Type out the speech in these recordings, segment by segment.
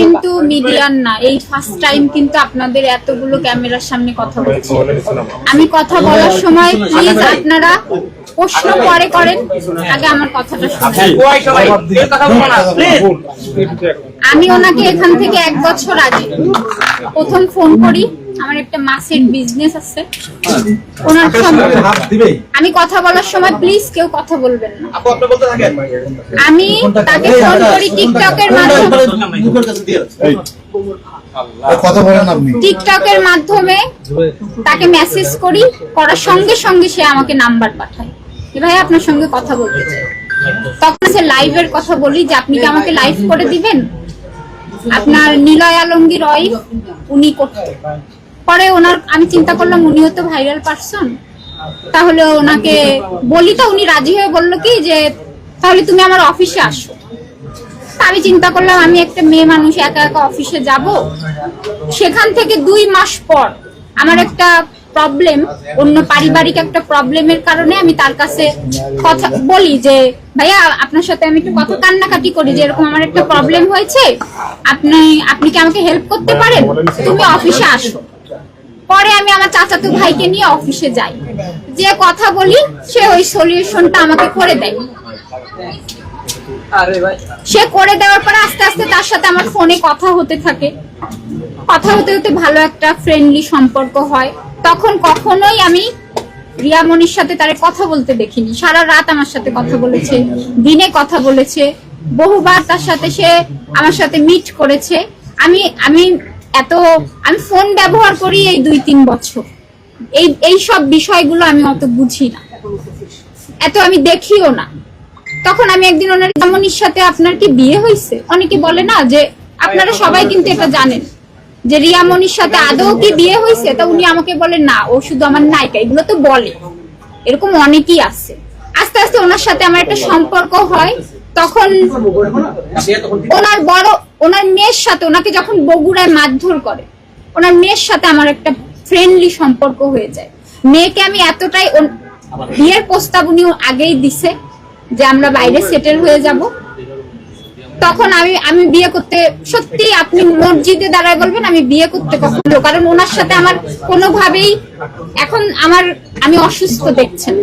কিন্তু মিডিয়ার না, এই ফার্স্ট টাইম কিন্তু আপনাদের এতগুলো ক্যামেরার সামনে কথা বলছি। আমি কথা বলার সময় প্লিজ আপনারা প্রশ্ন পরে করেন, আগে আমার কথাটা শুনুন। আমি ওনাকে এখান থেকে 1 বছর আগে প্রথম ফোন করি, আমার একটা মাছের বিজনেস আছে ওনার সঙ্গে। আমি কথা বলার সময় প্লিজ কেউ কথা বলবেন না। আমি তাকে ফোন করি টিকটকের মাধ্যমে, টিকটকের মাধ্যমে তাকে মেসেজ করি, করার সঙ্গে সঙ্গে সে আমাকে নাম্বার পাঠায়, ভাই আপনার সঙ্গে কথা বলতে চাই। তখন সে লাইভের কথা বলি যে আপনি কি আমাকে লাইভ করে দিবেন, আপনার নিলয় আলমগীর ওয়াইফ উনি করতে। পরে ওনার আমি চিন্তা করলাম উনিও তো ভাইরাল পারসন, তাহলে ওনাকে বলি, তো উনি রাজি হয়ে বললো কি যে তাহলে তুমি আমার অফিসে আসো। আমি চিন্তা করলাম আমি একটা মেয়ে মানুষ একা একা অফিসে যাব। সেখান থেকে 2 মাস পর আমার একটা প্রবলেম, অন্য পারিবারিক একটা প্রবলেমের কারণে আমি তার কাছে কথা বলি যে ভাইয়া আপনার সাথে আমি একটু কথা কান্নাকাটি করি যে এরকম আমার একটা প্রবলেম হয়েছে, আপনি কি আমাকে হেল্প করতে পারেন, তুমি অফিসে আসো। পরে আমি আমার চাচাতো ভাইকে নিয়ে অফিসে যাই, যে কথা বলি সে ওই সলিউশনটা আমাকে করে দেয়। সে করে দেওয়ার পরে আস্তে আস্তে তার সাথে আমার ফোনে কথা হতে থাকে, কথা হতে হতে ভালো একটা ফ্রেন্ডলি সম্পর্ক হয়। তখন কখনোই আমি রিয়ামনির সাথে তার কথা বলতে দেখিনি। সারা রাত আমার সাথে কথা বলেছে, দিনে কথা বলেছে, বহুবার তার সাথে সে আমার সাথে মিট করেছে। আমি ফোন ব্যবহার করি এই 2-3 বছর, এই সব বিষয়গুলো আমি অত বুঝি না, এত আমি দেখিও না। তখন আমি একদিন ওনার রিয়ামনির সাথে আপনার কি বিয়ে হয়েছে, অনেকে বলে না যে আপনারা সবাই কিন্তু এটা জানেন যে রিয়ামনির সাথে আদৌ কি বিয়ে হয়েছে, তা উনি আমাকে বলে না ও শুধু আমার নায়িকা, এগুলো তো বলে, এরকম অনেকেই আছে। আস্তে আস্তে ওনার সাথে আমার একটা সম্পর্ক হয়। তখন ওনার মেয়ের সাথে, ওনাকে যখন বগুড়ায় মারধর করে, ওনার মেয়ের সাথে আমার একটা ফ্রেন্ডলি সম্পর্ক হয়ে যায়। মেয়েকে আমি এতটাই, বিয়ের প্রস্তাব উনি আগেই দিছে যে আমরা বাইরে সেটেল হয়ে যাব। তখন আমি বিয়ে করতে, সত্যি আপনি মসজিদে দাঁড়ায় বলবেন আমি বিয়ে করতে কখনো, কারণ ওনার সাথে আমার কোনোভাবেই এখন আমি অসুস্থ দেখছেন।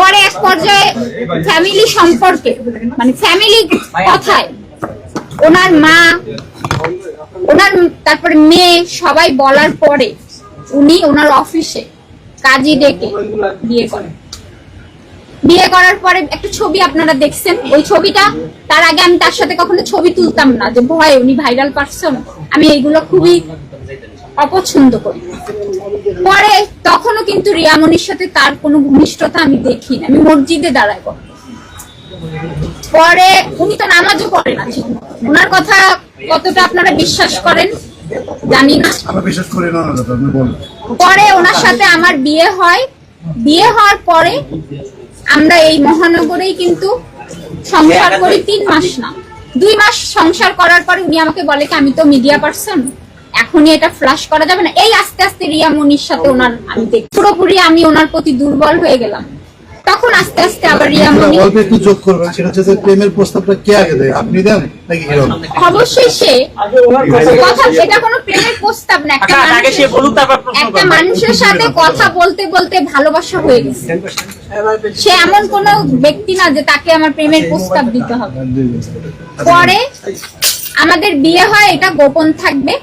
পরে এক পর্যায়ে ফ্যামিলি সম্পর্কে, মানে ফ্যামিলি কথায় ওনার মা, তারপরে মেয়ে সবাই বলার পরে উনি ওনার অফিসে কাজী ডেকে বিয়ে করেন। বিয়ে করার পরে একটা ছবি আপনারা দেখছেন, ওই ছবিটা, তার আগে আমি তার সাথে কখনো ছবি তুলতাম না, যে ভয় উনি ভাইরাল পারসন, আমি এইগুলো খুবই অপছন্দ করি। পরে তখনও কিন্তু রিয়ামনির সাথে তার কোনো ঘনিষ্ঠতা আমি দেখি না, আমি মসজিদে দাঁড়ায় করি। পরে উনি তো নামাজও পড়ে না, ওনার কথা কতটা আপনারা বিশ্বাস করেন জানি না। পরে ওনার সাথে আমার বিয়ে হয়। বিয়ে হওয়ার পরে আমরা এই মহানগরেই কিন্তু সংসার করি, 3 মাস না 2 মাস সংসার করার পরে উনি আমাকে বলে কি আমি তো মিডিয়া পারসন, এখনই এটা ফ্ল্যাশ করা যাবে না। এই আস্তে আস্তে রিয়ামনির সাথে ওনার আমি পুরোপুরি আমি ওনার প্রতি দুর্বল হয়ে গেলাম। তখন আস্তে আস্তে আবার রিয়ামনি অল্প একটু যোগ করবেন, সেটা হচ্ছে যে প্রেমের প্রস্তাবটা কে আগে দেয়, আপনি দেন নাকি হিরো? অবশ্যই সে কথা, এটা কোনো প্রেমের প্রস্তাব না, একটা মানুষের সাথে কথা বলতে বলতে ভালোবাসা হয়ে গেছে। সে এমন কোন ব্যক্তি না যে তাকে আমার প্রেমের প্রস্তাব দিতে হবে। পরে আমাদের বিয়ে হয়, এটা গোপন থাকবে।